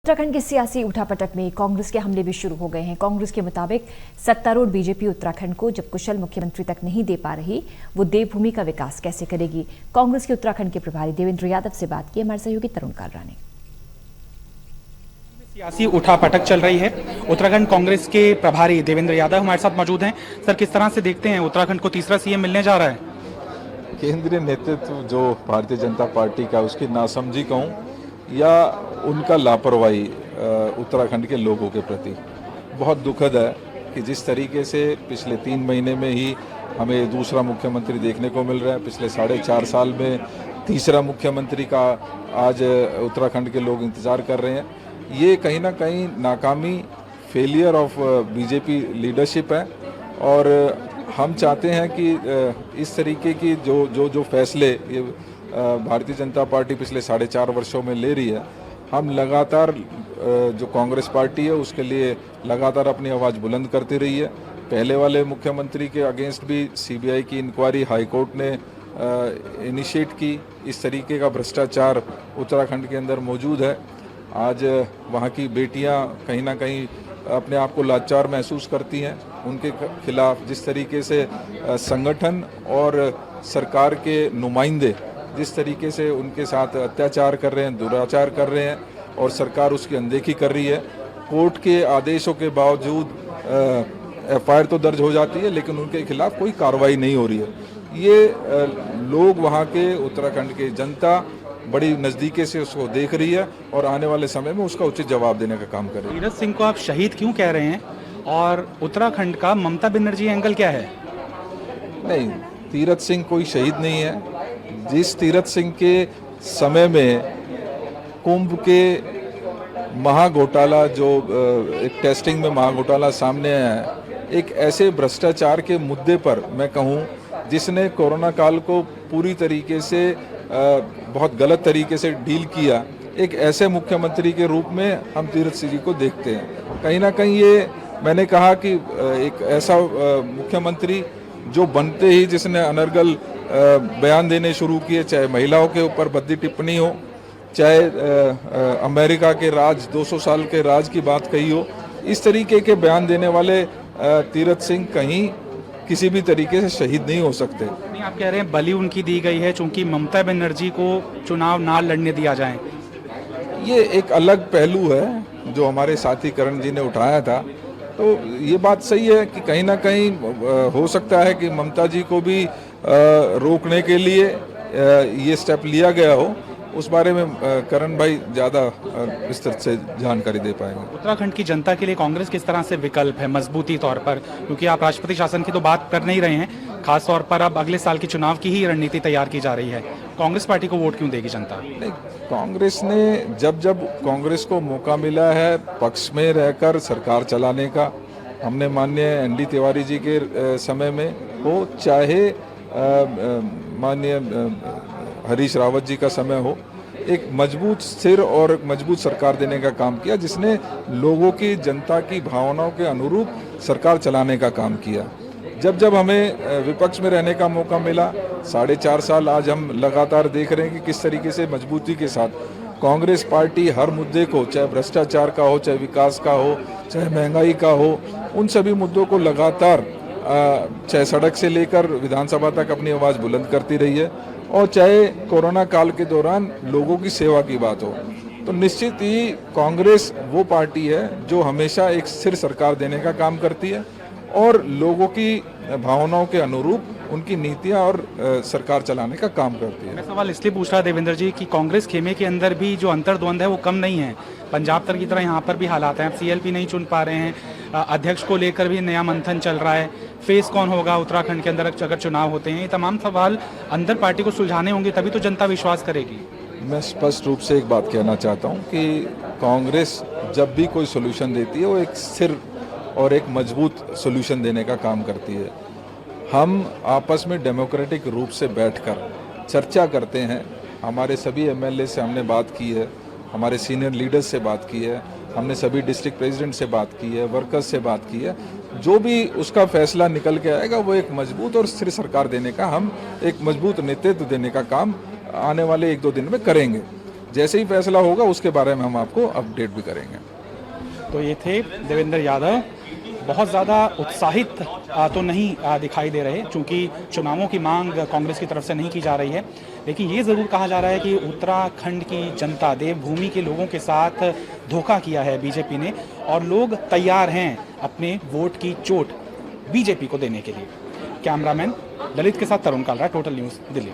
उत्तराखंड के सियासी उठापटक में कांग्रेस के हमले भी शुरू हो गए हैं। कांग्रेस के मुताबिक सत्तारूढ़ बीजेपी उत्तराखंड को जब कुशल मुख्यमंत्री तक नहीं दे पा रही, वो देवभूमि का विकास कैसे करेगी। कांग्रेस के उत्तराखंड के प्रभारी देवेंद्र यादव से बात की हमारे सहयोगी तरुण कालरा ने। सियासी उठापटक चल रही है। उत्तराखंड कांग्रेस के प्रभारी देवेंद्र यादव हमारे साथ मौजूद हैं। सर, किस तरह से देखते हैं उत्तराखंड को तीसरा सीएम मिलने जा रहा है? केंद्रीय नेतृत्व जो भारतीय जनता पार्टी का, उसकी नासमझी कहूँ या उनका लापरवाही उत्तराखंड के लोगों के प्रति बहुत दुखद है कि जिस तरीके से पिछले 3 महीने में ही हमें दूसरा मुख्यमंत्री देखने को मिल रहा है, पिछले 4.5 साल में तीसरा मुख्यमंत्री का आज उत्तराखंड के लोग इंतज़ार कर रहे हैं। ये कहीं ना कहीं नाकामी, फेलियर ऑफ बीजेपी लीडरशिप है और हम चाहते हैं कि इस तरीके की जो फैसले ये भारतीय जनता पार्टी पिछले 4.5 वर्षों में ले रही है, हम लगातार जो कांग्रेस पार्टी है उसके लिए लगातार अपनी आवाज़ बुलंद करती रही है। पहले वाले मुख्यमंत्री के अगेंस्ट भी सीबीआई की इंक्वायरी हाई कोर्ट ने इनिशिएट की। इस तरीके का भ्रष्टाचार उत्तराखंड के अंदर मौजूद है। आज वहाँ की बेटियाँ कहीं ना कहीं अपने आप को लाचार महसूस करती हैं। उनके खिलाफ जिस तरीके से संगठन और सरकार के नुमाइंदे जिस तरीके से उनके साथ अत्याचार कर रहे हैं, दुराचार कर रहे हैं और सरकार उसकी अनदेखी कर रही है। कोर्ट के आदेशों के बावजूद एफआईआर तो दर्ज हो जाती है लेकिन उनके खिलाफ कोई कार्रवाई नहीं हो रही है। ये लोग, वहाँ के उत्तराखंड की जनता बड़ी नज़दीकी से उसको देख रही है और आने वाले समय में उसका उचित जवाब देने का काम कर रही है। तीरथ सिंह को आप शहीद क्यों कह रहे हैं और उत्तराखंड का ममता बनर्जी एंगल क्या है? नहीं, तीरथ सिंह कोई शहीद नहीं है। जिस तीरथ सिंह के समय में कुंभ के महाघोटाला, जो एक टेस्टिंग में महाघोटाला सामने आया है, एक ऐसे भ्रष्टाचार के मुद्दे पर मैं कहूँ जिसने कोरोना काल को पूरी तरीके से बहुत गलत तरीके से डील किया, एक ऐसे मुख्यमंत्री के रूप में हम तीरथ सिंह जी को देखते हैं। कहीं ना कहीं ये मैंने कहा कि एक ऐसा मुख्यमंत्री जो बनते ही जिसने अनर्गल बयान देने शुरू किए, चाहे महिलाओं के ऊपर भद्दी टिप्पणी हो, चाहे अमेरिका के राज 200 साल के राज की बात कही हो, इस तरीके के बयान देने वाले तीरथ सिंह कहीं किसी भी तरीके से शहीद नहीं हो सकते। नहीं, आप कह रहे हैं बलि उनकी दी गई है चूंकि ममता बनर्जी को चुनाव ना लड़ने दिया जाए। ये एक अलग पहलू है जो हमारे साथी करण जी ने उठाया था। तो ये बात सही है कि कहीं ना कहीं हो सकता है कि ममता जी को भी रोकने के लिए ये स्टेप लिया गया हो। उस बारे में करण भाई ज़्यादा विस्तृत से जानकारी दे पाएंगे। उत्तराखंड की जनता के लिए कांग्रेस किस तरह से विकल्प है मजबूती तौर पर, क्योंकि आप राष्ट्रपति शासन की तो बात कर नहीं रहे हैं, खास तौर पर अब अगले साल के चुनाव की ही रणनीति तैयार की जा रही है। कांग्रेस पार्टी को वोट क्यों देगी जनता? नहीं, कांग्रेस ने जब कांग्रेस को मौका मिला है पक्ष में रहकर सरकार चलाने का, हमने माननीय एनडी तिवारी जी के समय में हो, चाहे माननीय हरीश रावत जी का समय हो, एक मजबूत, स्थिर और मजबूत सरकार देने का काम किया जिसने लोगों की, जनता की भावनाओं के अनुरूप सरकार चलाने का काम किया। जब हमें विपक्ष में रहने का मौका मिला, 4.5 साल आज हम लगातार देख रहे हैं कि किस तरीके से मजबूती के साथ कांग्रेस पार्टी हर मुद्दे को, चाहे भ्रष्टाचार का हो, चाहे विकास का हो, चाहे महंगाई का हो, उन सभी मुद्दों को लगातार चाहे सड़क से लेकर विधानसभा तक अपनी आवाज़ बुलंद करती रही है और चाहे कोरोना काल के दौरान लोगों की सेवा की बात हो। तो निश्चित ही कांग्रेस वो पार्टी है जो हमेशा एक स्थिर सरकार देने का काम करती है और लोगों की भावनाओं के अनुरूप उनकी नीतियां और सरकार चलाने का काम करती है। मैं सवाल इसलिए पूछ रहा देवेंद्र जी कि कांग्रेस खेमे के अंदर भी जो अंतर्द्वंद है वो कम नहीं है। पंजाब तक की तरह यहाँ पर भी हालात हैं, सीएलपी नहीं चुन पा रहे हैं, अध्यक्ष को लेकर भी नया मंथन चल रहा है, फेस कौन होगा उत्तराखंड के अंदर अगर चुनाव होते हैं, ये तमाम सवाल अंदर पार्टी को सुलझाने होंगे, तभी तो जनता विश्वास करेगी। मैं स्पष्ट रूप से एक बात कहना चाहता हूँ कि कांग्रेस जब भी कोई सोल्यूशन देती है वो एक स्थिर और एक मजबूत सोल्यूशन देने का काम करती है। हम आपस में डेमोक्रेटिक रूप से बैठकर चर्चा करते हैं। हमारे सभी एमएलए से हमने बात की है, हमारे सीनियर लीडर्स से बात की है, हमने सभी डिस्ट्रिक्ट प्रेसिडेंट से बात की है, वर्कर्स से बात की है। जो भी उसका फैसला निकल के आएगा वो एक मजबूत और स्थिर सरकार देने का, हम एक मजबूत नेतृत्व देने का काम आने वाले 1-2 दिन में करेंगे। जैसे ही फैसला होगा उसके बारे में हम आपको अपडेट भी करेंगे। तो ये थे देवेंद्र यादव। बहुत ज़्यादा उत्साहित तो नहीं दिखाई दे रहे, क्योंकि चुनावों की मांग कांग्रेस की तरफ से नहीं की जा रही है। लेकिन ये ज़रूर कहा जा रहा है कि उत्तराखंड की जनता, देवभूमि के लोगों के साथ धोखा किया है बीजेपी ने, और लोग तैयार हैं अपने वोट की चोट बीजेपी को देने के लिए। कैमरामैन ललित के साथ तरुण कालरा, टोटल न्यूज़, दिल्ली।